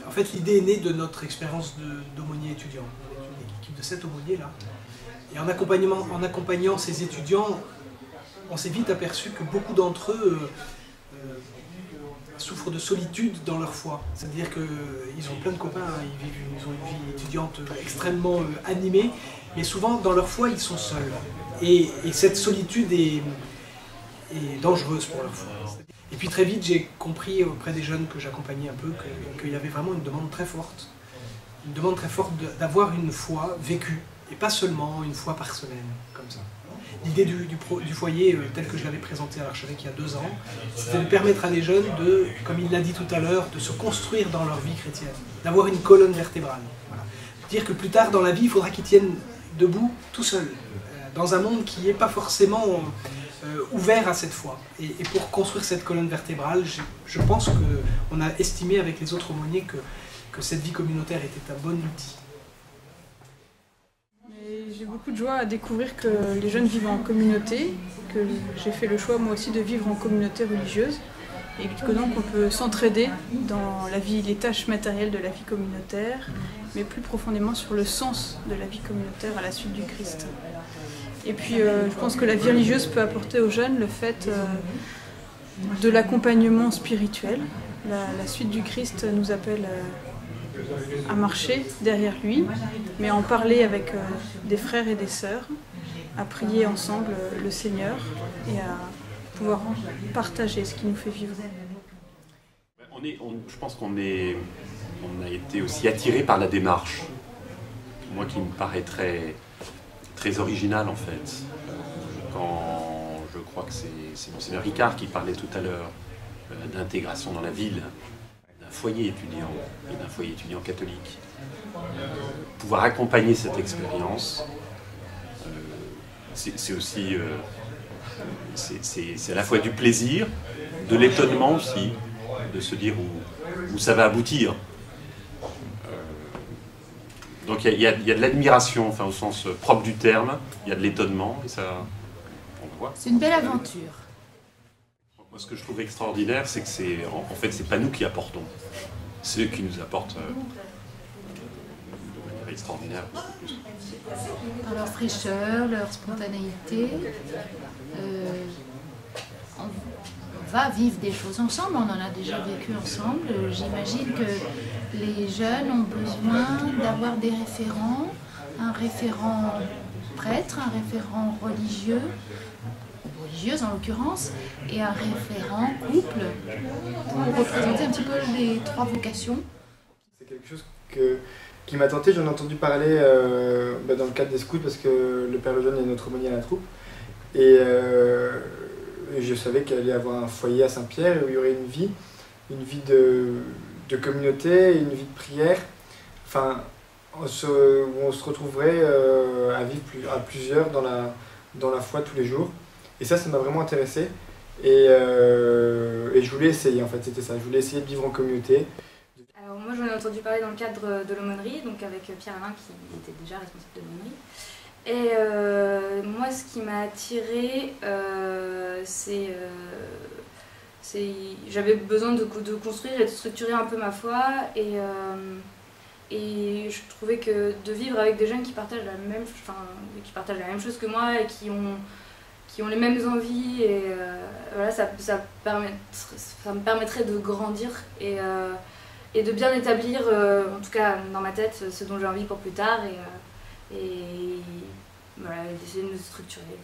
En fait, l'idée est née de notre expérience d'aumônier étudiant, une équipe de 7 aumôniers là. Et en accompagnant ces étudiants, on s'est vite aperçu que beaucoup d'entre eux souffrent de solitude dans leur foi. C'est-à-dire qu'ils ont plein de copains, ils ont une vie étudiante extrêmement animée, mais souvent dans leur foi ils sont seuls. Et cette solitude est dangereuse pour leur foi. Et puis très vite j'ai compris auprès des jeunes que j'accompagnais un peu qu'il y avait vraiment une demande très forte d'avoir une foi vécue, et pas seulement une fois par semaine, comme ça. L'idée du foyer, tel que je l'avais présenté à l'archevêque il y a 2 ans, c'était de permettre à des jeunes de, comme il l'a dit tout à l'heure, de se construire dans leur vie chrétienne, d'avoir une colonne vertébrale. Voilà. Dire que plus tard dans la vie, il faudra qu'ils tiennent debout tout seuls, dans un monde qui n'est pas forcément ouvert à cette foi. Et pour construire cette colonne vertébrale, je pense qu'on a estimé avec les autres aumôniers que cette vie communautaire était un bon outil. J'ai beaucoup de joie à découvrir que les jeunes vivent en communauté, que j'ai fait le choix moi aussi de vivre en communauté religieuse et que donc on peut s'entraider dans les tâches matérielles de la vie communautaire, mais plus profondément sur le sens de la vie communautaire à la suite du Christ. Et puis je pense que la vie religieuse peut apporter aux jeunes le fait de l'accompagnement spirituel. La suite du Christ nous appelle à marcher derrière lui, mais à en parler avec des frères et des sœurs, à prier ensemble le Seigneur et à pouvoir partager ce qui nous fait vivre. Je pense qu'on a été aussi attiré par la démarche, moi qui me paraît très originale en fait. Quand je crois que c'est Monseigneur Ricard qui parlait tout à l'heure d'intégration dans la ville, d'un foyer étudiant et d'un foyer étudiant catholique. Pouvoir accompagner cette expérience, c'est aussi c'est à la fois du plaisir, de l'étonnement aussi, de se dire où ça va aboutir. Donc il y a de l'admiration, enfin, au sens propre du terme, il y a de l'étonnement, et ça, on le voit. C'est une belle aventure. Moi, ce que je trouve extraordinaire, c'est que en fait, c'est pas nous qui apportons, c'est eux qui nous apportent de manière extraordinaire. Par leur fraîcheur, leur spontanéité, on va vivre des choses ensemble, on en a déjà vécu ensemble. J'imagine que les jeunes ont besoin d'avoir des référents, un référent prêtre, un référent religieux, religieuse en l'occurrence, et un référent couple pour représenter un petit peu les 3 vocations. C'est quelque chose qui m'a tenté, j'en ai entendu parler dans le cadre des scouts parce que le Père Lejeune est notre aumônier à la troupe. Et je savais qu'il allait y avoir un foyer à Saint-Pierre où il y aurait une vie de communauté, une vie de prière, enfin, où on se retrouverait à vivre à plusieurs dans la foi tous les jours. Et ça m'a vraiment intéressé. Et je voulais essayer, en fait, c'était ça. Je voulais essayer de vivre en communauté. Alors moi, j'en ai entendu parler dans le cadre de l'aumônerie, donc avec Pierre-Alain qui était déjà responsable de l'aumônerie. Et moi, ce qui m'a attirée, j'avais besoin de construire et de structurer un peu ma foi. Et je trouvais que de vivre avec des jeunes qui partagent la même chose que moi et qui ont les mêmes envies, et voilà, ça me permettrait de grandir et de bien établir, en tout cas dans ma tête, ce dont j'ai envie pour plus tard, et voilà, d'essayer de me structurer.